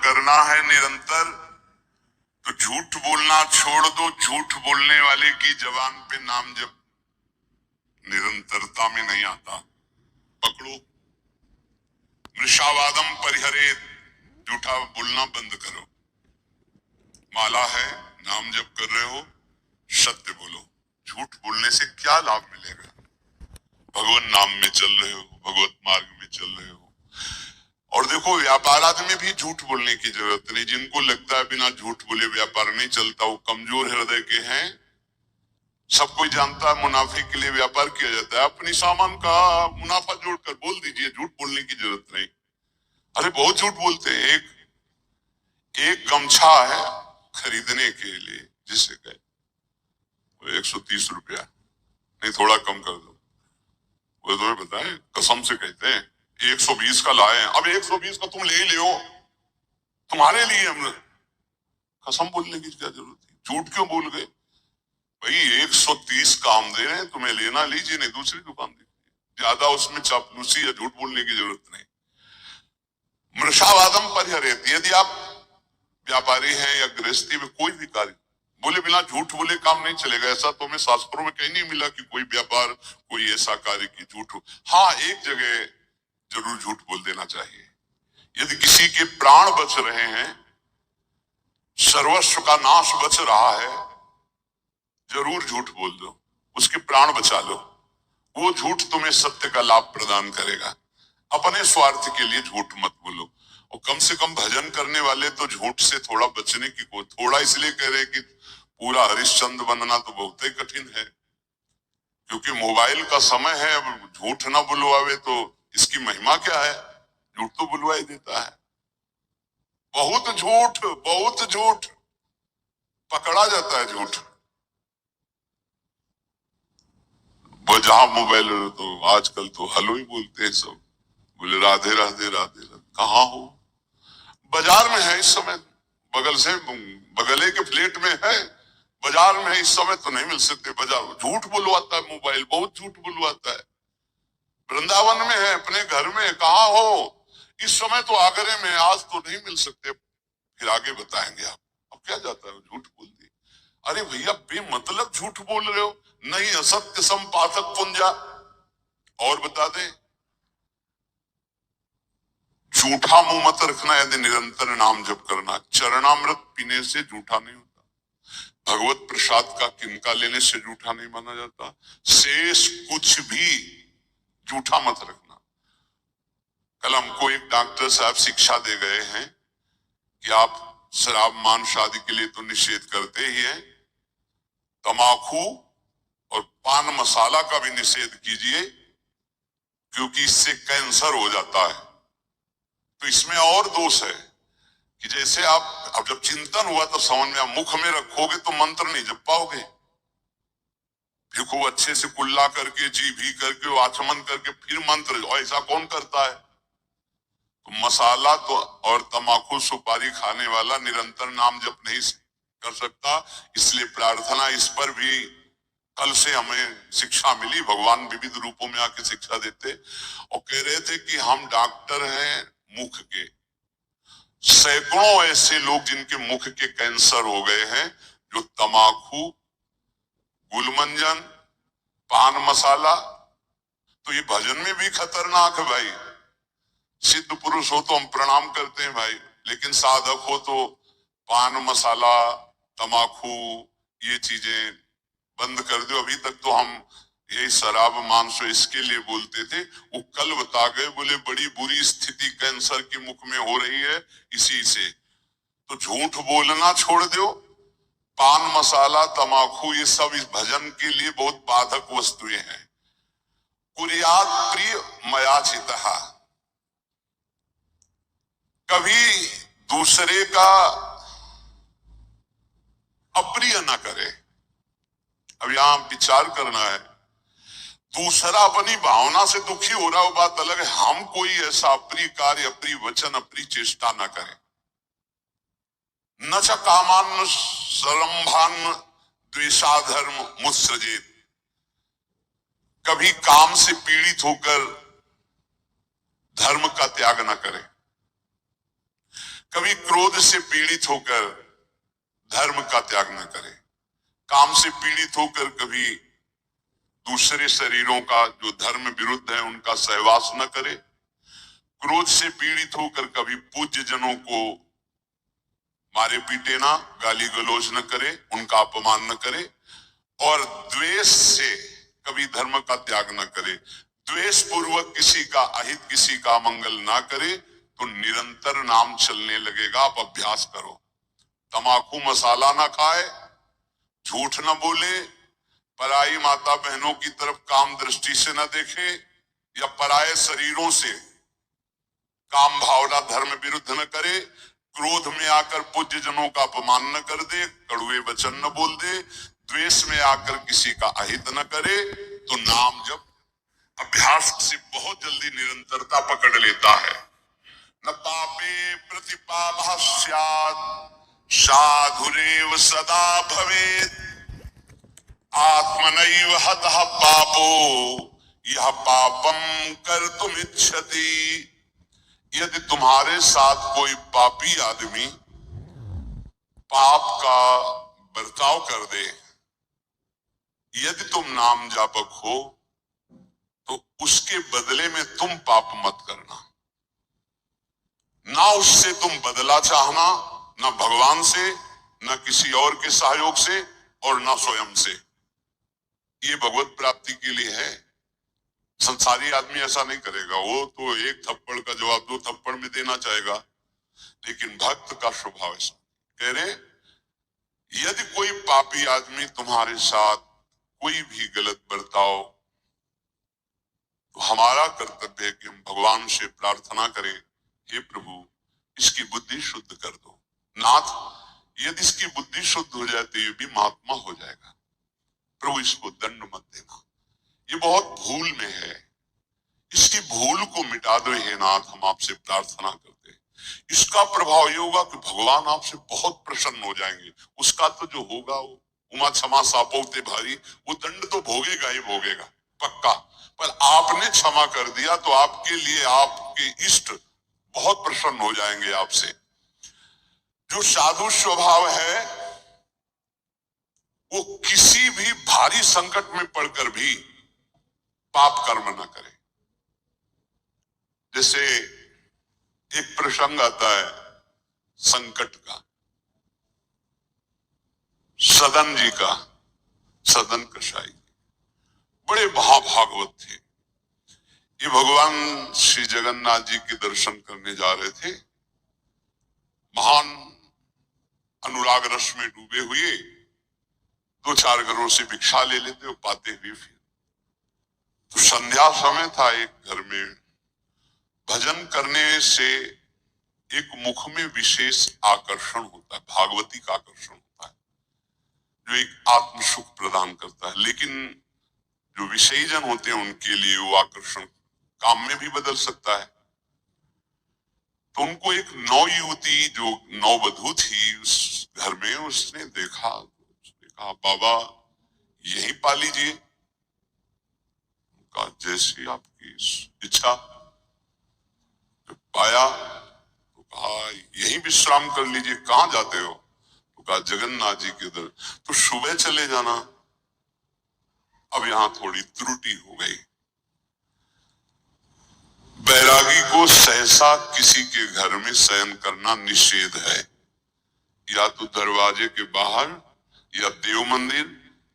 करना है निरंतर तो झूठ बोलना छोड़ दो। झूठ बोलने वाले की जबान पे नाम जब निरंतरता में नहीं आता। पकड़ो, मृषावादम परिहरेत, झूठा बोलना बंद करो। माला है, नाम जप कर रहे हो, सत्य बोलो। झूठ बोलने से क्या लाभ मिलेगा? भगवान नाम में चल रहे हो, भगवत मार्ग में चल रहे हो। और देखो, व्यापाराद में भी झूठ बोलने की जरूरत नहीं। जिनको लगता है बिना झूठ बोले व्यापार नहीं चलता, वो कमजोर हृदय के हैं। सब कोई जानता है मुनाफे के लिए व्यापार किया जाता है। अपनी सामान का मुनाफा जोड़कर बोल दीजिए, झूठ बोलने की जरूरत नहीं। अरे बहुत झूठ बोलते हैं। एक गमछा है खरीदने के लिए, जिससे कहे 130 रुपया, नहीं थोड़ा कम कर दो। वो तो बताए, कसम से कहते हैं 120 का लाए। अब 120 का तुम ले ही लियो, तुम्हारे लिए हमने कसम बोलने की क्या जरूरत थी? झूठ क्यों बोल गए भाई? 130 का हम दे रहे हैं, तुम्हें लेना लीजिए, नहीं दूसरी दुकान दीजिए। ज्यादा उसमें चापलूसी या झूठ बोलने की जरूरत नहीं। मृषावादम परिहरेत, यदि आप व्यापारी हैं या गृहस्थी में कोई भी कार्य बोले बिना झूठ बोले काम नहीं चलेगा। ऐसा तो हमें शास्त्रों में कहीं नहीं मिला कि कोई व्यापार, कोई ऐसा कार्य की झूठ हो। हाँ, एक जगह जरूर झूठ बोल देना चाहिए। यदि किसी के प्राण बच रहे हैं, सर्वस्व का नाश बच रहा है, जरूर झूठ बोल दो, उसके प्राण बचा लो। वो झूठ तुम्हें सत्य का लाभ प्रदान करेगा। अपने स्वार्थ के लिए झूठ मत बोलो। और कम से कम भजन करने वाले तो झूठ से थोड़ा बचने की को थोड़ा इसलिए कह रहे कि पूरा हरिश्चंद्र बनना तो बहुत ही कठिन है, क्योंकि मोबाइल का समय है। अब झूठ ना बुलवावे तो इसकी महिमा क्या है? झूठ तो बुलवा ही देता है। बहुत झूठ पकड़ा जाता है। झूठ वो जहां मोबाइल तो आजकल तो हेलो ही बोलते हैं सब, बोले राधे राधे राधे राधे। कहाँ हो? बाजार में है इस समय, बगल से बगले के फ्लैट में है, बाजार में है इस समय तो नहीं मिल सकते। बाजार झूठ बुलवाता है मोबाइल, बहुत झूठ बुलवाता है। वृंदावन में है, अपने घर में, कहाँ हो? इस समय तो आगरे में, आज तो नहीं मिल सकते, फिर आगे बताएंगे आप। अब क्या जाता है, झूठ बोल दिए। अरे भैया, बेमतलब झूठ बोल रहे हो। नहीं असत्य संपादक पुंजा। और बता दें, झूठा मुंह मत रखना। यदि निरंतर नाम जप करना, चरणामृत पीने से झूठा नहीं होता। भगवत प्रसाद का किनका लेने से झूठा नहीं माना जाता। शेष कुछ भी झूठा मत रखना। कल हमको एक डॉक्टर साहब शिक्षा दे गए हैं कि आप शराब मान शादी के लिए तो निषेध करते ही हैं, तमाकू और पान मसाला का भी निषेध कीजिए, क्योंकि इससे कैंसर हो जाता है। तो इसमें और दोष है कि जैसे आप, अब जब चिंतन हुआ तो समझ में, मुख में रखोगे तो मंत्र नहीं जप पाओगे। फिर को अच्छे से कुल्ला करके, जी भी करके, आचमन करके फिर मंत्र, और ऐसा कौन करता है? तो मसाला तो और तमाकू सुपारी खाने वाला निरंतर नाम जप नहीं कर सकता। इसलिए प्रार्थना इस पर भी कल से हमें शिक्षा मिली। भगवान विविध रूपों में आके शिक्षा देते और कह रहे थे कि हम डॉक्टर हैं मुख के। सैकड़ों ऐसे लोग जिनके मुख के कैंसर हो गए हैं, जो तमाकू, गुलमंजन, पान मसाला, तो ये भजन में भी खतरनाक है भाई। सिद्ध पुरुष हो तो हम प्रणाम करते हैं भाई, लेकिन साधक हो तो पान मसाला, तमाकू, ये चीजें बंद कर दो। अभी तक तो हम यही शराब मांस इसके लिए बोलते थे। वो कल बता गए, बोले बड़ी बुरी स्थिति कैंसर के मुख में हो रही है इसी से। तो झूठ बोलना छोड़ दो। पान मसाला तमाकू ये सब इस भजन के लिए बहुत बाधक वस्तुएं हैं। कुर्यात प्रिय मयाचितः, कभी दूसरे का अप्रिय ना करे। अब यहां विचार करना है, दूसरा अपनी भावना से दुखी हो रहा है वो बात अलग है। हम कोई ऐसा अप्रिय कार्य, अप्रिय वचन, अप्रिय चेष्टा ना करें। न च कामान्न सरंभान्न द्वेषाधर्म मुत्सृजेत, कभी काम से पीड़ित होकर धर्म का त्याग न करें। कभी क्रोध से पीड़ित होकर धर्म का त्याग न करे, काम से पीड़ित होकर कभी दूसरे शरीरों का जो धर्म विरुद्ध है उनका सहवास न करे, क्रोध से पीड़ित होकर कभी पूज्य जनों को मारे पीटे ना, गाली गलौज न करे, उनका अपमान न करे, और द्वेष से कभी धर्म का त्याग न करे, द्वेष पूर्वक किसी का अहित, किसी का मंगल ना करे, तो निरंतर नाम चलने लगेगा। आप अभ्यास करो, तमाकू मसाला ना खाए, झूठ न बोले, पराई माता बहनों की तरफ काम दृष्टि से न देखे, या पराये शरीरों से काम भावना धर्म विरुद्ध न करे, क्रोध में आकर पूज्य जनों का अपमान न कर दे, कड़वे वचन न बोल दे, द्वेष में आकर किसी का अहित न करे, तो नाम जब अभ्यास से बहुत जल्दी निरंतरता पकड़ लेता है। न पापे प्रतिपापः स्यात् साधुरेव सदा भवेत्, आत्मनैव हतः पापो यह पापम कर्तुम् इच्छति। यदि तुम्हारे साथ कोई पापी आदमी पाप का बर्ताव कर दे, यदि तुम नाम जापक हो, तो उसके बदले में तुम पाप मत करना। ना उससे तुम बदला चाहना, ना भगवान से, ना किसी और के सहयोग से, और ना स्वयं से। ये भगवत प्राप्ति के लिए है। संसारी आदमी ऐसा नहीं करेगा, वो तो एक थप्पड़ का जवाब दो थप्पड़ में देना चाहेगा, लेकिन भक्त का स्वभाव ऐसा। कह रहे यदि कोई पापी आदमी तुम्हारे साथ कोई भी गलत बर्ताव, तो हमारा कर्तव्य है कि हम भगवान से प्रार्थना करें, हे प्रभु इसकी बुद्धि शुद्ध कर दो। नाथ, यदि इसकी बुद्धि शुद्ध हो जाए तो ये भी महात्मा हो जाएगा, प्रभु इसको दंड मत देना, ये बहुत भूल में है, इसकी भूल को मिटा दो हे नाथ, हम आपसे प्रार्थना करते हैं। इसका प्रभाव ये होगा कि भगवान आपसे बहुत प्रसन्न हो जाएंगे। उसका तो जो होगा वो उमा क्षमा सापोते भारी, वो दंड तो भोगेगा ही भोगेगा पक्का, पर आपने क्षमा कर दिया तो आपके लिए आपके इष्ट बहुत प्रसन्न हो जाएंगे आपसे। जो साधु स्वभाव है वो किसी भी भारी संकट में पड़कर भी पाप कर्म न करे। जैसे एक प्रसंग आता है संकट का, सदन जी का, सदन कसाई बड़े महाभागवत थे। ये भगवान श्री जगन्नाथ जी के दर्शन करने जा रहे थे, महान अनुराग रस में डूबे हुए, दो चार घरों से भिक्षा ले लेते और पाते हुए फिर। तो संध्या समय था, एक घर में भजन करने से एक मुख में विशेष आकर्षण होता है, भागवती का आकर्षण होता है, जो एक आत्म सुख प्रदान करता है। लेकिन जो विषयी जन होते हैं उनके लिए वो आकर्षण काम में भी बदल सकता है। तो उनको एक नौ युवती जो नववधू थी उस घर में, उसने देखा, कहा बाबा यही पा लीजिए। कहा जैसी आपकी इच्छा। तो पाया तो कहा यही विश्राम कर लीजिए। कहाँ जाते हो? तो कहा जगन्नाथ जी के दर। तो सुबह चले जाना। अब यहां थोड़ी त्रुटि हो गई। बैरागी को सहसा किसी के घर में शयन करना निषेध है, या तो दरवाजे के बाहर, या देव मंदिर,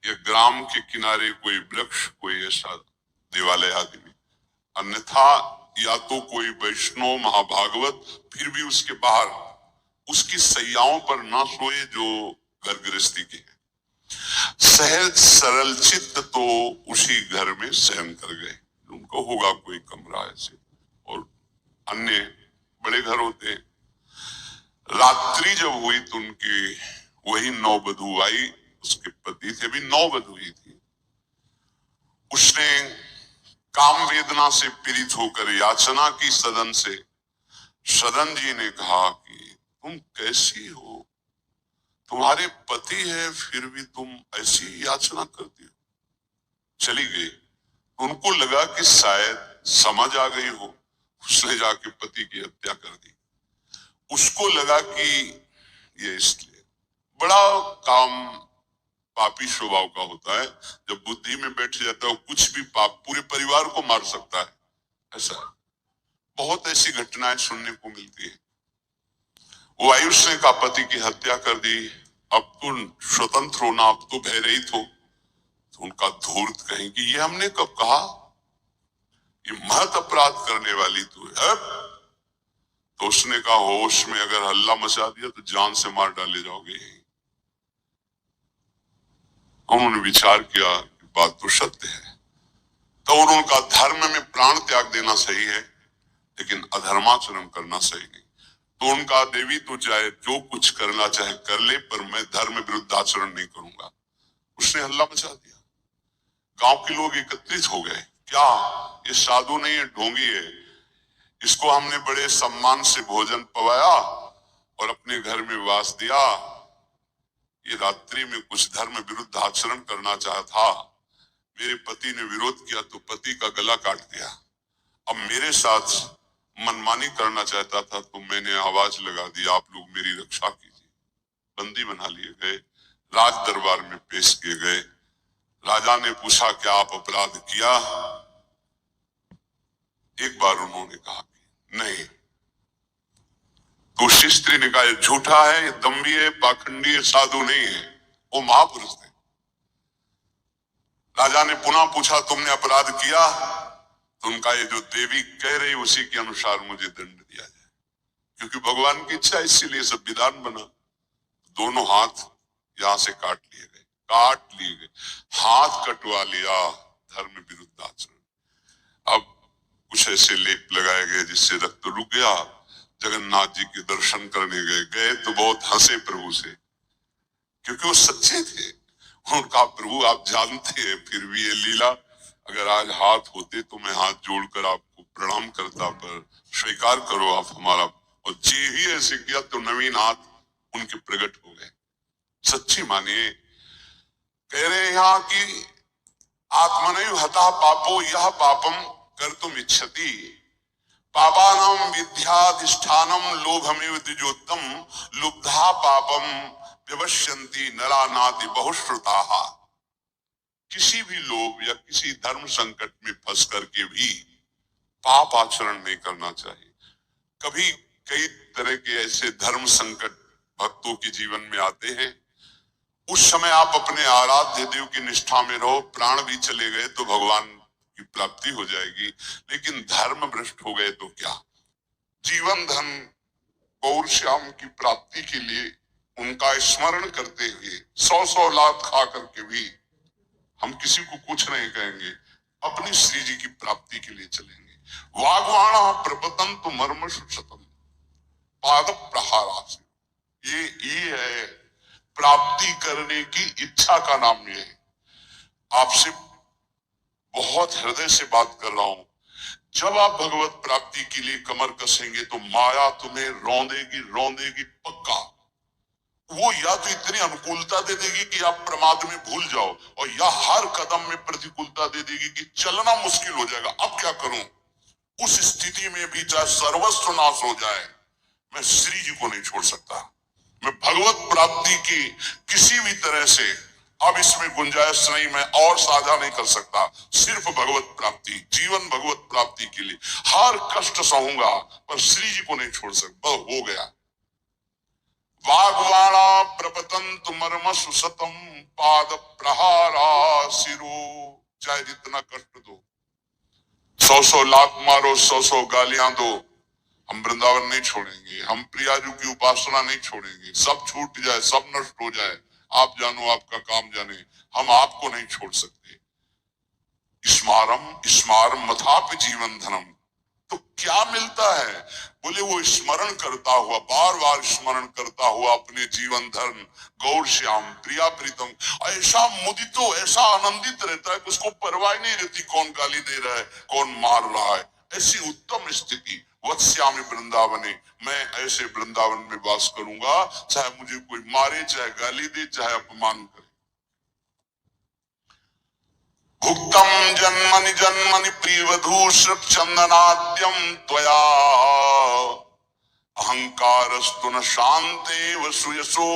या ग्राम के किनारे कोई वृक्ष, कोई ऐसा देवालय आदि में, अन्यथा या तो कोई वैष्णव महाभागवत, फिर भी उसके बाहर उसकी सैयाओं पर ना सोए जो घर गृहस्थी के हैं। सहज सरल चित्त तो उसी घर में शयन कर गए। उनको होगा कोई कमरा ऐसे, और अन्य बड़े घर होते हैं। रात्रि जब हुई तो उनकी वही नववधू आई, उसके पति थे भी नववधू ही थी। उसने काम वेदना से पीड़ित होकर याचना की सदन से। सदन जी ने कहा कि तुम कैसी हो, तुम्हारे पति है फिर भी तुम ऐसी याचना करती हो। चली गई। उनको लगा कि शायद समझ आ गई हो, उसने जाके पति की हत्या कर दी। उसको लगा कि ये इसलिए बड़ा काम पापी स्वभाव का होता है। जब बुद्धि में बैठ जाता है कुछ भी पाप पूरे परिवार को मार सकता है। ऐसा बहुत ऐसी घटनाएं सुनने को मिलती है। वो आयुष ने का पति की हत्या कर दी, अब तुम स्वतंत्र होना, अब तो भयरहित हो। तो उनका धूर्त कहेंगे ये हमने कब कहा, ये महत अपराध करने वाली तू है। तो उसने कहा होश में अगर हल्ला मचा दिया तो जान से मार डाले जाओगे। उन्होंने विचार किया कि बात तो सत्य है। तो उन्होंने कहा धर्म में प्राण त्याग देना सही है लेकिन अधर्माचरण करना सही नहीं। तो उनका देवी तो चाहे जो कुछ करना चाहे कर ले पर मैं धर्म विरुद्ध आचरण नहीं करूंगा। उसने हल्ला मचा दिया, गांव के लोग एकत्रित हो गए। क्या ये साधु नहीं है, ढोंगी है, इसको हमने बड़े सम्मान से भोजन पवाया और अपने घर में वास दिया। ये रात्रि में कुछ धर्म विरुद्ध आचरण करना चाहा था, मेरे पति ने विरोध किया तो पति का गला काट दिया। अब मेरे साथ मनमानी करना चाहता था तो मैंने आवाज लगा दी आप लोग मेरी रक्षा कीजिए। बंदी बना लिए गए, राज दरबार में पेश किए गए। राजा ने पूछा क्या आप अपराध किया। एक बार उन्होंने कहा कि नहीं। तो उस स्त्री ने कहा झूठा है, ये दम्भी है, पाखंडी है, साधु नहीं है, वो महापुरुष थे। राजा ने पुनः पूछा तुमने अपराध किया। तो उनका ये जो देवी कह रही उसी के अनुसार मुझे दंड दिया जाए, क्योंकि भगवान की इच्छा, इसीलिए संविधान बना। दोनों हाथ यहां से काट लिए गए, हाथ कटवा लिया, धर्म विरुद्ध आचरण। अब कुछ ऐसे लेप लगाए गए जिससे रक्त रुक गया। जगन्नाथ जी के दर्शन करने गए तो बहुत हंसे प्रभु से, क्योंकि वो सच्चे थे। उनका प्रभु आप जानते हैं, फिर भी ये लीला, अगर आज हाथ होते तो मैं हाथ जोड़कर आपको प्रणाम करता, पर स्वीकार करो आप हमारा। और जी ही ऐसे किया तो नवीन हाथ उनके प्रकट हो गए। सच्ची मानिए, कह रहे हैं यहाँ की आत्मनैव हतः पापो यह पापम कर्तुम इच्छति, पापानां विद्याधिष्ठानम लोभमेव द्विजोत्तम, लुब्धा पापम व्यवस्यन्ति नरा नाति बहुश्रुताः। किसी भी लोभ या किसी धर्म संकट में फंस करके भी पाप आचरण नहीं करना चाहिए। कभी कई तरह के ऐसे धर्म संकट भक्तों के जीवन में आते हैं, उस समय आप अपने आराध्य देव की निष्ठा में रहो, प्राण भी चले गए तो भगवान की प्राप्ति हो जाएगी। लेकिन धर्म भ्रष्ट हो गए तो क्या, जीवन धन गौर श्याम की प्राप्ति के लिए उनका स्मरण करते हुए 100 लाख खा करके भी हम किसी को कुछ नहीं कहेंगे, अपनी श्री जी की प्राप्ति के लिए चलेंगे। वागवाणा प्रपतंतु मर्म शतम पाद प्रहारा से, ये है प्राप्ति करने की इच्छा का नाम। ये है, आपसे बहुत हृदय से बात कर रहा हूं। जब आप भगवत प्राप्ति के लिए कमर कसेंगे तो माया तुम्हें रौंदेगी पक्का। वो या तो इतनी अनुकूलता दे देगी कि आप प्रमाद में भूल जाओ, और या हर कदम में प्रतिकूलता दे देगी कि चलना मुश्किल हो जाएगा। अब क्या करूं, उस स्थिति में भी चाहे सर्वस्व नाश हो जाए, मैं श्री जी को नहीं छोड़ सकता। मैं भगवत प्राप्ति की किसी भी तरह से, अब इसमें गुंजाइश नहीं, मैं और साझा नहीं कर सकता। सिर्फ भगवत प्राप्ति, जीवन भगवत प्राप्ति के लिए हर कष्ट सहूंगा, पर श्री जी को नहीं छोड़ सकता। हो गया। वागवाणा प्रपतंत मर्म सुसतम पाद प्रहारा सिरो, चाहे जितना कष्ट दो, 100 लाख मारो, 100 गालियां दो, हम वृंदावन नहीं छोड़ेंगे, हम प्रियाजू की उपासना नहीं छोड़ेंगे। सब छूट जाए, सब नष्ट हो जाए, आप जानो आपका काम जाने, हम आपको नहीं छोड़ सकते। स्मारम मथापि जीवन धनम। तो क्या मिलता है, बोले वो स्मरण करता हुआ, बार बार स्मरण करता हुआ अपने जीवन धर्म गौर श्याम प्रिया प्रीतम ऐसा मुदितो, ऐसा आनंदित रहता है कि उसको परवाह नहीं रहती कौन गाली दे रहा है, कौन मार रहा है। ऐसी उत्तम स्थिति वत्स्यामि वृंदावने, मैं ऐसे वृंदावन में वास करूंगा, चाहे मुझे कोई मारे, चाहे गाली दे, चाहे अपमान करे। भुक्तम जन्मनि जन्मनि प्रियवधू चंदनाद्यम त्वया, अहंकारस्तु न शांते वसुयसो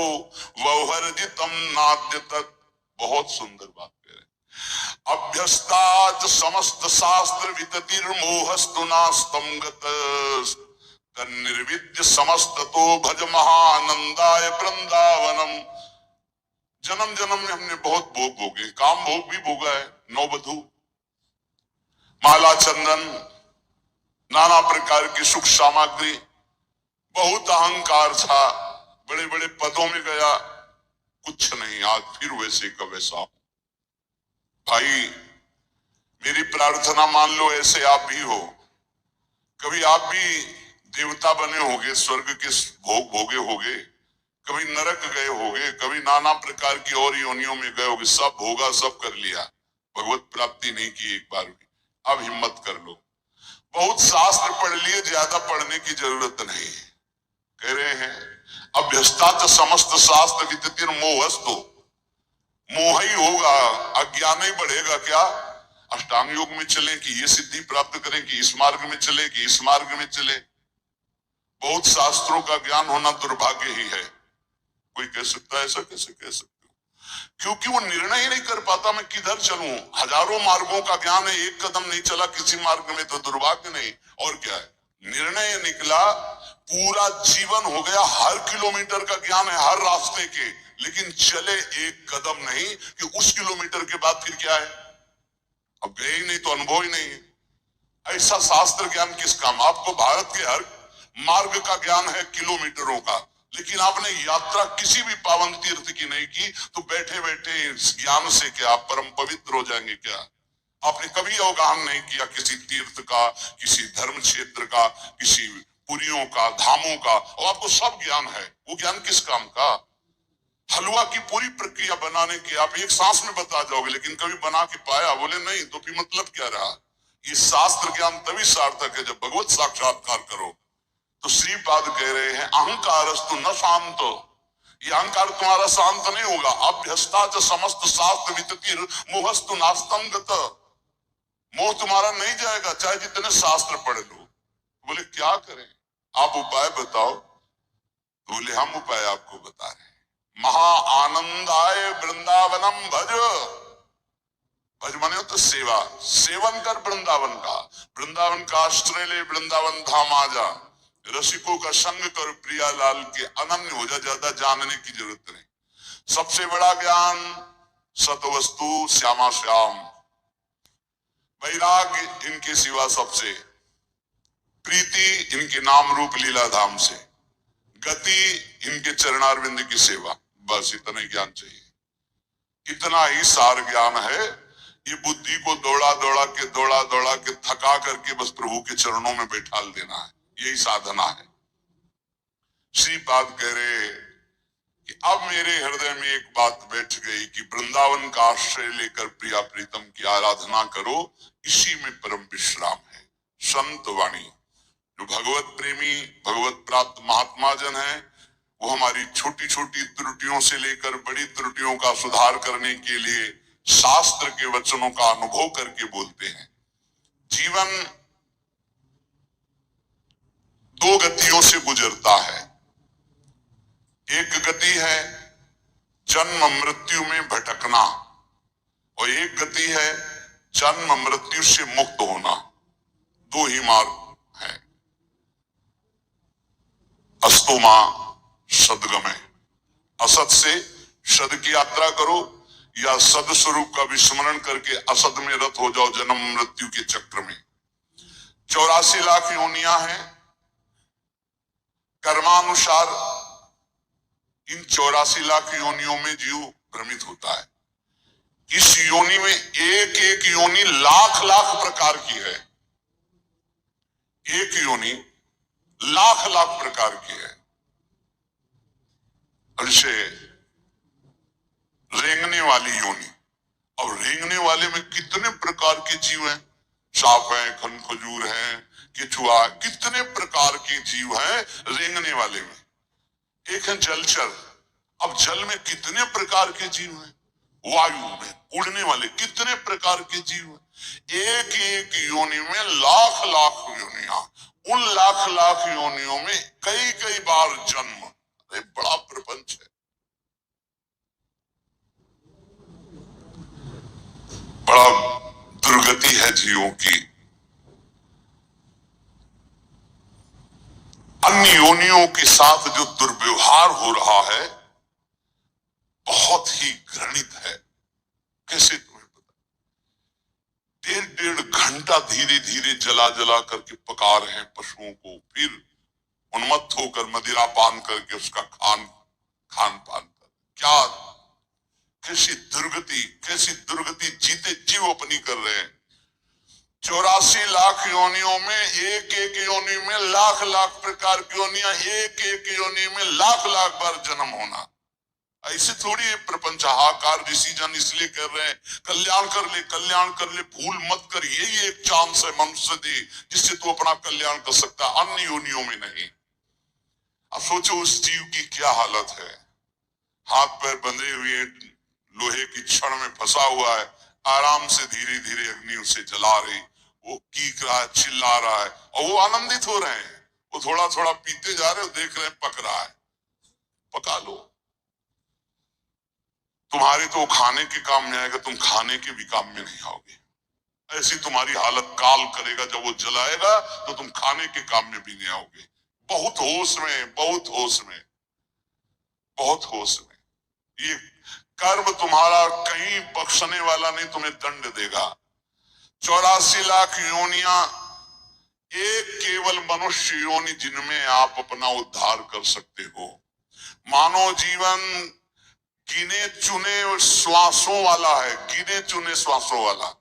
ववर्जितम नाद्य तत्। बहुत सुंदर बात कह रहे। अभ्यस्ताच समस्त शास्त्र विततिर्मोहस्तु नास्तम गतस् तन्निर्विद्य समस्ततो भज महानंदाय वृंदावनम। जन्म जन्म में हमने बहुत भोग भोगे, काम भोग भी भोगा है, नौबधु, माला चंदन, नाना प्रकार की सुख सामग्री, बहुत अहंकार था, बड़े बड़े पदों में गया, कुछ नहीं, आज फिर वैसे का वैसा। भाई मेरी प्रार्थना मान लो ऐसे आप भी हो, कभी आप भी देवता बने होगे, स्वर्ग के भोग भोगे होगे, कभी नरक गए होगे, कभी नाना प्रकार की और योनियों में गए होगे, सब भोगा, सब कर लिया, भगवत प्राप्ति नहीं की एक बार भी। अब हिम्मत कर लो, बहुत शास्त्र पढ़ लिए, ज्यादा पढ़ने की जरूरत नहीं। कह रहे हैं अभ्यस्ताच समस्त शास्त्र विदितिर मोहस्तु, मोह ही होगा, अज्ञान ही बढ़ेगा। क्या अष्टांग योग में चले कि ये सिद्धि प्राप्त करें, कि इस मार्ग में चले कि इस मार्ग में चले। बहुत शास्त्रों का ज्ञान होना दुर्भाग्य ही है। कोई कह सकता है ऐसा, कैसे कह सकते हो? क्योंकि वो निर्णय ही नहीं कर पाता मैं किधर चलूं। हजारों मार्गों का ज्ञान है, एक कदम नहीं चला किसी मार्ग में तो दुर्भाग्य नहीं और क्या है। निर्णय निकला, पूरा जीवन हो गया, हर किलोमीटर का ज्ञान है, हर रास्ते के, लेकिन चले एक कदम नहीं कि उस किलोमीटर के बाद फिर क्या है, अब गए ही नहीं तो अनुभव ही नहीं है। ऐसा शास्त्र ज्ञान किस काम? आपको भारत के हर मार्ग का ज्ञान है, किलोमीटरों का, लेकिन आपने यात्रा किसी भी पावन तीर्थ की नहीं की, तो बैठे बैठे इस ज्ञान से क्या परम पवित्र हो जाएंगे क्या? आपने कभी अवगाहन नहीं किया किसी तीर्थ का, किसी धर्म क्षेत्र का, किसी पुरियों का, धामों का, और आपको सब ज्ञान है, वो ज्ञान किस काम का? हलवा की पूरी प्रक्रिया बनाने की आप एक सांस में बता जाओगे, लेकिन कभी बना के पाया? बोले नहीं, तो फिर मतलब क्या रहा? ये शास्त्र ज्ञान तभी सार्थक है जब भगवत साक्षात्कार करो। तो श्रीपाद कह रहे हैं अहंकारस्तु न शांत, ये अहंकार तुम्हारा शांत नहीं होगा। अभ्यस्ताच समस्त शास्त्र विततिर मोहस्तु नास्तम गत, मोह तुम्हारा नहीं जाएगा चाहे जितने शास्त्र पढ़ लो। बोले क्या करें, आप उपाय बताओ। बोले हम उपाय आपको बता रहे हैं। महा आनंदाय वृंदावनम भज, भज माने तो सेवा, सेवन कर वृंदावन का, वृंदावन का आश्रय ले, वृंदावन धाम आ जा, रसिकों का संग कर, प्रिया लाल के अनन्य हो जा, ज्यादा जानने की जरूरत नहीं। सबसे बड़ा ज्ञान सतवस्तु श्यामा श्याम, वैराग्य इनके सिवा सबसे, प्रीति इनके नाम रूप लीला धाम से, गति इनके चरणारविंद की सेवा, बस इतना ही ज्ञान चाहिए। इतना ही सार ज्ञान है। ये बुद्धि को दौड़ा दौड़ा के थका करके बस प्रभु के चरणों में बैठा देना है, यही साधना है। श्रीपाद कह रहे कि अब मेरे हृदय में एक बात बैठ गई कि वृंदावन का आश्रय लेकर प्रिया प्रीतम की आराधना करो, इसी में परम विश्राम है। संत वाणी, जो भगवत प्रेमी, भगवत प्राप्त महात्मा जन है, वो हमारी छोटी छोटी त्रुटियों से लेकर बड़ी त्रुटियों का सुधार करने के लिए शास्त्र के वचनों का अनुभव करके बोलते हैं। जीवन दो गतियों से गुजरता है। एक गति है जन्म मृत्यु में भटकना, और एक गति है जन्म मृत्यु से मुक्त होना। दो ही मार्ग है। अस्तोमा सदगमय, असत से सद की यात्रा करो, या सद स्वरूप का विस्मरण करके असद में रत हो जाओ जन्म मृत्यु के चक्र में। 84 लाख योनियां हैं, कर्मानुसार इन 84 लाख योनियों में जीव भ्रमित होता है। इस योनि में एक एक योनि लाख लाख प्रकार की है, एक योनि लाख लाख प्रकार की है। जैसे रेंगने वाली योनि, और रेंगने वाले में कितने प्रकार के जीव हैं, सांप है, खनखजूर है, केचुआ, कितने प्रकार के जीव हैं रेंगने वाले में। एक है जलचर, अब जल में कितने प्रकार के जीव हैं, वायु में उड़ने वाले कितने प्रकार के जीव हैं। एक एक योनि में लाख लाख योनियां, उन लाख लाख योनियों में कई कई बार जन्म। अरे बड़ा प्रपंच है, बड़ा दुर्गति है जीवों की। अन्य योनियों के साथ जो दुर्व्यवहार हो रहा है बहुत ही घृणित है। कैसे तुम्हें पता? डेढ़ डेढ़ घंटा धीरे धीरे जला जला करके पका रहे हैं पशुओं को, फिर उन्मत्त होकर मदिरा पान करके उसका खान पान कर। क्या कैसी दुर्गति जीते जीव अपनी कर रहे हैं। 84 लाख योनियों में एक एक योनि में लाख लाख प्रकार की योनियां, एक एक योनि में लाख लाख बार जन्म होना। ऐसे थोड़ी प्रपंच हाहाकार ऋषि जन इसलिए कर रहे हैं कल्याण कर ले, भूल मत कर, यही एक चांस है मनुष्य दे जिससे तू अपना कल्याण कर सकता, अन्य योनियों में नहीं। अब सोचो उस जीव की क्या हालत है, हाथ पैर बंधे हुए लोहे की छड़ में फंसा हुआ है, आराम से धीरे धीरे अग्नि उसे जला रही, वो कीक रहा है, चिल्ला रहा है और वो आनंदित हो रहे हैं। वो थोड़ा थोड़ा पीते जा रहे हो, देख रहे हैं पक रहा है, पका लो। तुम्हारे तो खाने के काम में आएगा, तुम खाने के भी काम में नहीं आओगे। ऐसी तुम्हारी हालत काल करेगा, जब वो जलाएगा तो तुम खाने के काम में भी नहीं आओगे। बहुत होश में, बहुत होश में, बहुत होश में। ये कर्म तुम्हारा कहीं बख्शने वाला नहीं, तुम्हें दंड देगा। 84 लाख योनियां, एक केवल मनुष्य योनि जिनमें आप अपना उद्धार कर सकते हो। मानव जीवन गिने चुने श्वासों वाला है, गिने चुने श्वासों वाला।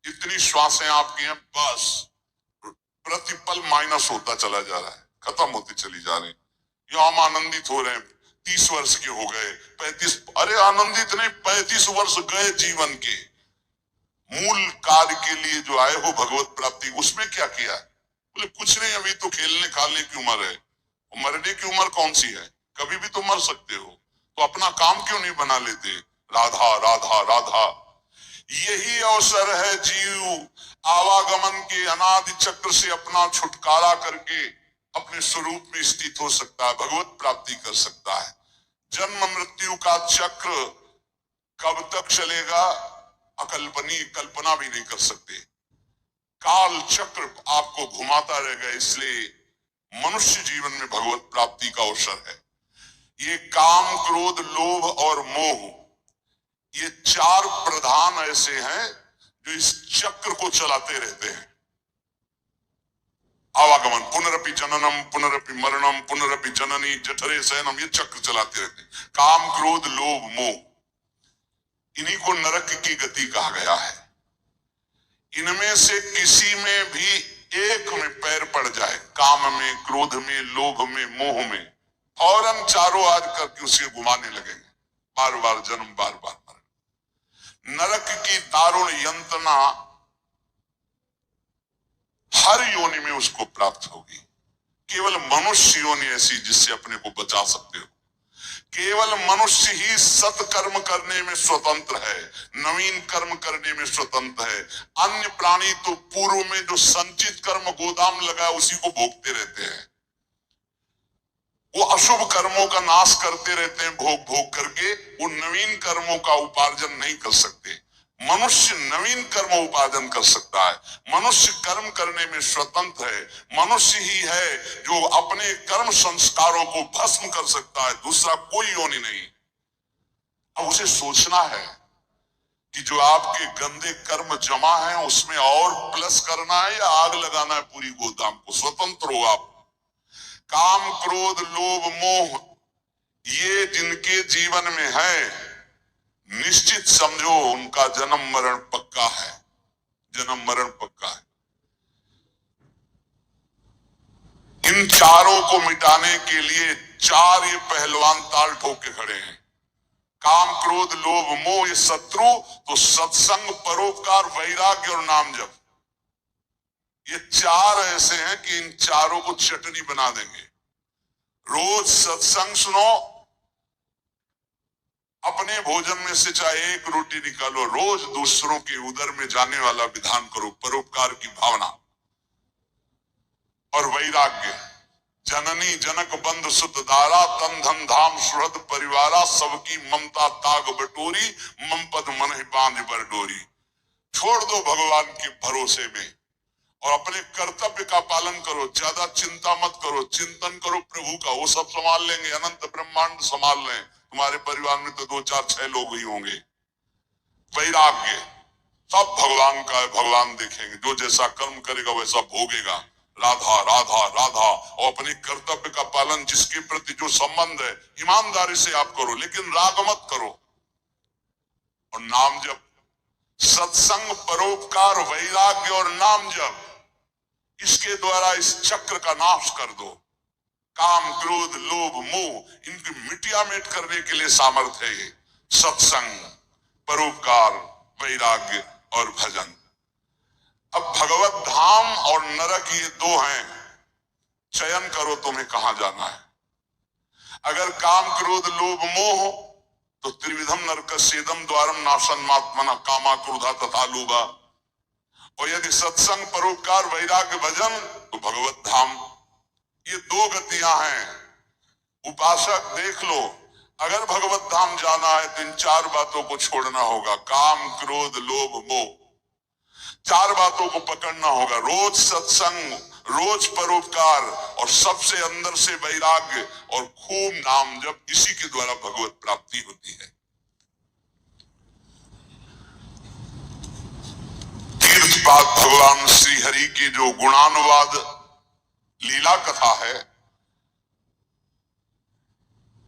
इतनी श्वासें आपकी हैं, बस प्रतिपल माइनस होता चला जा रहा है, खत्म होती चली जा रही। यो हम आनंदित हो रहे हैं, 30 वर्ष के हो गए, 35, अरे आनंदित नहीं, 35 वर्ष गए जीवन के। मूल कार्य के लिए जो आए हो भगवत प्राप्ति, उसमें क्या किया? बोले कुछ नहीं, अभी तो खेलने खालने की उम्र है। मरने की उम्र कौन सी है? कभी भी तो मर सकते हो, तो अपना काम क्यों नहीं बना लेते? राधा राधा राधा, यही अवसर है जीव आवागमन के अनादि चक्र से अपना छुटकारा करके अपने स्वरूप में स्थित हो सकता है, भगवत प्राप्ति कर सकता है। जन्म मृत्यु का चक्र कब तक चलेगा अकल्पनीय, कल्पना भी नहीं कर सकते। काल चक्र आपको घुमाता रहेगा, इसलिए मनुष्य जीवन में भगवत प्राप्ति का अवसर है। ये काम क्रोध लोभ और मोह, ये 4 प्रधान ऐसे हैं जो इस चक्र को चलाते रहते हैं। आवागमन, पुनरपि जननम पुनरपि मरणम पुनरपि जननी जठरे शयनम, ये चक्र चलाते रहते हैं। काम क्रोध लोभ मोह, इन्हीं को नरक की गति कहा गया है। इनमें से किसी में भी एक में पैर पड़ जाए, काम में, क्रोध में, लोभ में, मोह में, फौरन चारों आज करके उसे घुमाने लगेंगे, बार बार जन्म, बार बार मरण। नरक की दारुण यंत्रणा हर योनि में उसको प्राप्त होगी। केवल मनुष्य योनि ऐसी जिससे अपने को बचा सकते हो। केवल मनुष्य ही सत्कर्म करने में स्वतंत्र है, नवीन कर्म करने में स्वतंत्र है। अन्य प्राणी तो पूर्व में जो संचित कर्म गोदाम लगा उसी को भोगते रहते हैं। वो अशुभ कर्मों का नाश करते रहते हैं भोग भोग करके, वो नवीन कर्मों का उपार्जन नहीं कर सकते। मनुष्य नवीन कर्म उपार्जन कर सकता है, मनुष्य कर्म करने में स्वतंत्र है। मनुष्य ही है जो अपने कर्म संस्कारों को भस्म कर सकता है, दूसरा कोई योनि नहीं। अब उसे सोचना है कि जो आपके गंदे कर्म जमा है उसमें और प्लस करना है या आग लगाना है पूरी गोदाम को। स्वतंत्र हो आप। काम क्रोध लोभ मोह ये जिनके जीवन में है, निश्चित समझो उनका जन्म मरण पक्का है, जन्म मरण पक्का है। इन चारों को मिटाने के लिए 4 ये पहलवान ताल ठोक के खड़े हैं। काम क्रोध लोभ मोह ये शत्रु, तो सत्संग परोपकार वैराग्य और नाम जप, ये 4 ऐसे हैं कि इन चारों को चटनी बना देंगे। रोज सत्संग सुनो, अपने भोजन में से चाहे एक रोटी निकालो, रोज दूसरों के उदर में जाने वाला विधान करो, परोपकार की भावना। और वैराग्य। जननी जनक बंध सुत दारा, तन धन धाम सुहृद परिवारा, सबकी ममता ताग बटोरी, मम पद मन ही बांध बर डोरी। छोड़ दो भगवान के भरोसे में और अपने कर्तव्य का पालन करो। ज्यादा चिंता मत करो, चिंतन करो प्रभु का, वो सब संभाल लेंगे, अनंत ब्रह्मांड संभाल लें। तुम्हारे परिवार में तो 2 4 6 लोग ही होंगे। वैराग्य, सब भगवान का है, भगवान देखेंगे, जो जैसा कर्म करेगा वैसा भोगेगा। राधा राधा राधा। और अपने कर्तव्य का पालन, जिसके प्रति जो संबंध है ईमानदारी से आप करो, लेकिन राग मत करो। और नाम जप, सत्संग, परोपकार, वैराग्य और नाम जप, इसके द्वारा इस चक्र का नाश कर दो। काम क्रोध लोभ मोह, इनकी मिटिया मिट करने के लिए सामर्थ्य है ये सत्संग, परोपकार, वैराग्य और भजन। अब भगवत धाम और नरक ये 2 हैं, चयन करो तुम्हें कहां जाना है। अगर काम क्रोध लोभ मोह तो त्रिविधम नरकस्येदम द्वारम नाशनमात्मना कामा क्रोधा तथा लोभा। और यदि सत्संग परोपकार वैराग्य भजन तो भगवत धाम। ये 2 गतियां हैं। उपासक देख लो, अगर भगवत धाम जाना है तो इन 4 बातों को छोड़ना होगा। काम क्रोध लोभ मोह, 4 बातों को पकड़ना होगा। रोज सत्संग, रोज परोपकार और सबसे अंदर से वैराग्य और खूब नाम जप, इसी के द्वारा भगवत प्राप्ति होती है। तीर्थपाद भगवान श्री हरि की जो गुणानुवाद लीला कथा है,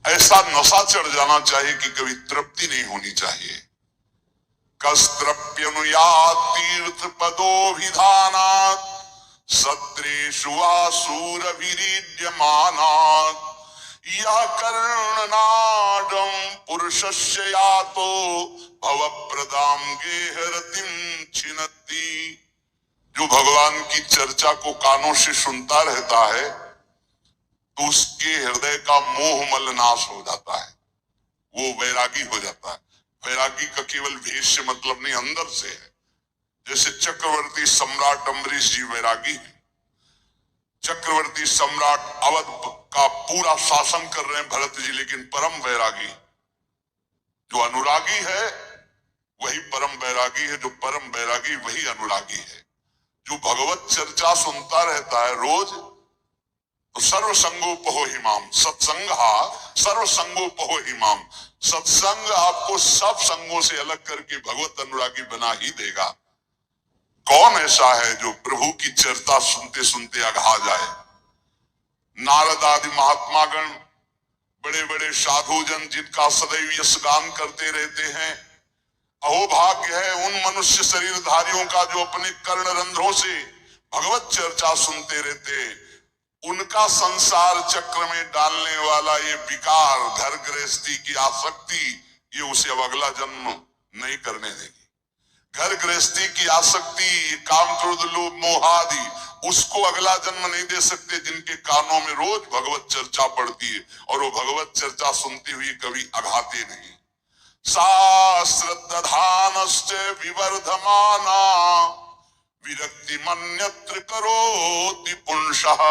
ऐसा नशा चढ़ जाना चाहिए कि कभी तृप्ति नहीं होनी चाहिए। कस्त्रप्यनुयात तीर्थ पदोभिधानात्, सत्रेषु आसूर विरीड्यमानात्, यः कर्णनादं पुरुषस्य यातो भवप्रदां गेहरतिं छिनत्ति। जो भगवान की चर्चा को कानों से सुनता रहता है तो उसके हृदय का मोह मल नाश हो जाता है, वो वैरागी हो जाता है। वैरागी का केवल भेष से मतलब नहीं, अंदर से है। जैसे चक्रवर्ती सम्राट अम्बरीश जी वैरागी है। चक्रवर्ती सम्राट अवध का पूरा शासन कर रहे हैं भरत जी, लेकिन परम वैरागी। जो अनुरागी है वही परम वैरागी है, जो परम वैरागी वही अनुरागी है। जो भगवत चर्चा सुनता रहता है रोज, तो सर्व संगोपहो हिमाम, सत्संगा सर्व संगोपहो हिमाम। सत्संग आपको सब संगों से अलग करके भगवत अनुरागी बना ही देगा। कौन ऐसा है जो प्रभु की चर्चा सुनते सुनते अघा जाए। नारद आदि महात्मागण, बड़े बड़े साधुजन, जिनका सदैव यश गान करते रहते हैं, अहोभाग्य है उन मनुष्य शरीरधारियों का जो अपने कर्ण रंध्रों से भगवत चर्चा सुनते रहते। उनका संसार चक्र में डालने वाला ये विकार, घर गृहस्थी की आसक्ति, ये उसे अब अगला जन्म नहीं करने देगी। घर गृहस्थी की आसक्ति, काम क्रोध लोभ मोह आदि, उसको अगला जन्म नहीं दे सकते जिनके कानों में रोज भगवत चर्चा पड़ती है और वो भगवत चर्चा सुनते हुए कभी अघाते नहीं। श्रद्धानश्च विवर्धमाना विरक्ति मन्यत्र करोति पुंसः,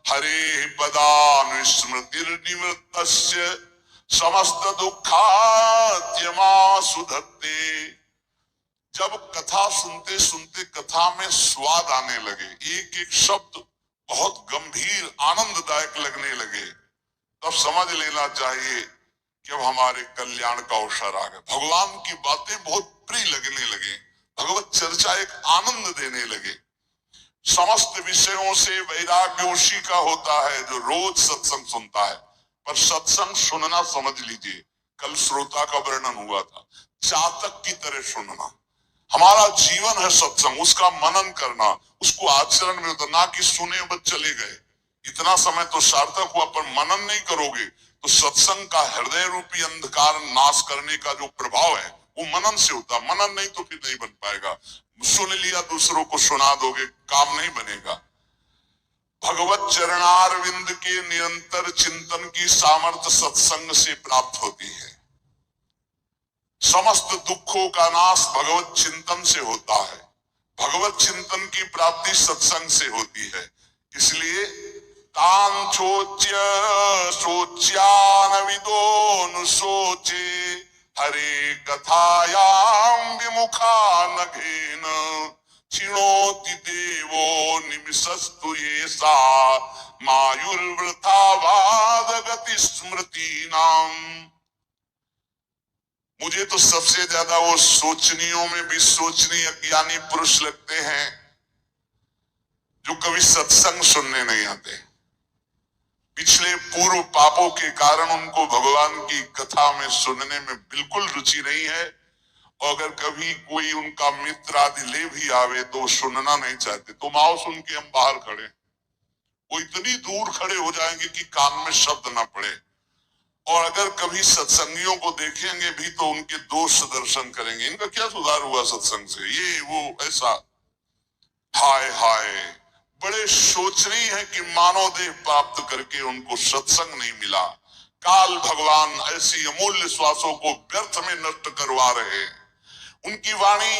हरे पदानुस्मृतिर्निवृत्तस्य समस्त दुःखाद्यमा सुधत्ते। जब कथा सुनते सुनते कथा में स्वाद आने लगे, एक एक शब्द बहुत गंभीर आनंददायक लगने लगे, तब समझ लेना चाहिए कि अब हमारे कल्याण का अवसर आ गया। भगवान की बातें बहुत प्रिय लगने लगे, भगवत चर्चा एक आनंद देने लगे। समस्त विषयों से वैराग्य उसी का होता है जो रोज सत्संग सुनता है। पर सत्संग सुनना, समझ लीजिए, कल श्रोता का वर्णन हुआ था, चातक की तरह सुनना। हमारा जीवन है सत्संग, उसका मनन करना, उसको आचरण में उतारना, ना कि सुने बस चले गए। इतना समय तो सार्थक हुआ, पर मनन नहीं करोगे तो सत्संग का हृदय रूपी अंधकार नाश करने का जो प्रभाव है वो मनन से होता। मनन नहीं तो फिर नहीं बन पाएगा। सुन लिया, दूसरों को सुना दोगे, काम नहीं बनेगा। भगवत चरणारविंद के निरंतर चिंतन की सामर्थ्य सत्संग से प्राप्त होती है। समस्त दुखों का नाश भगवत चिंतन से होता है। भगवत चिंतन की प्राप्ति सत्संग से होती है। इसलिए तान चोच्य सोच्यानविदो नु सोचे हरे कथायाम विमुखा नघेन क्षिणोति देवो निमिषस्तु येषा मायुर्वृथावाद गति स्मृति नाम। मुझे तो सबसे ज्यादा वो सोचनियों में भी सोचनीय ज्ञानी पुरुष लगते हैं जो कभी सत्संग सुनने नहीं आते। पिछले पूर्व पापों के कारण उनको भगवान की कथा में सुनने में बिल्कुल रुचि नहीं है, और अगर कभी कोई उनका मित्र आदि ले भी आवे तो सुनना नहीं चाहते। तुम आओ सुन के हम बाहर खड़े, वो इतनी दूर खड़े हो जाएंगे कि कान में शब्द ना पड़े। और अगर कभी सत्संगियों को देखेंगे भी तो उनके दोष दर्शन करेंगे, इनका क्या सुधार हुआ सत्संग से, ये वो ऐसा। हाय हाय, बड़े शोचनीय है कि मानव देह प्राप्त करके उनको सत्संग नहीं मिला। काल भगवान ऐसी अमूल्य श्वासों को व्यर्थ में नष्ट करवा रहे। उनकी वाणी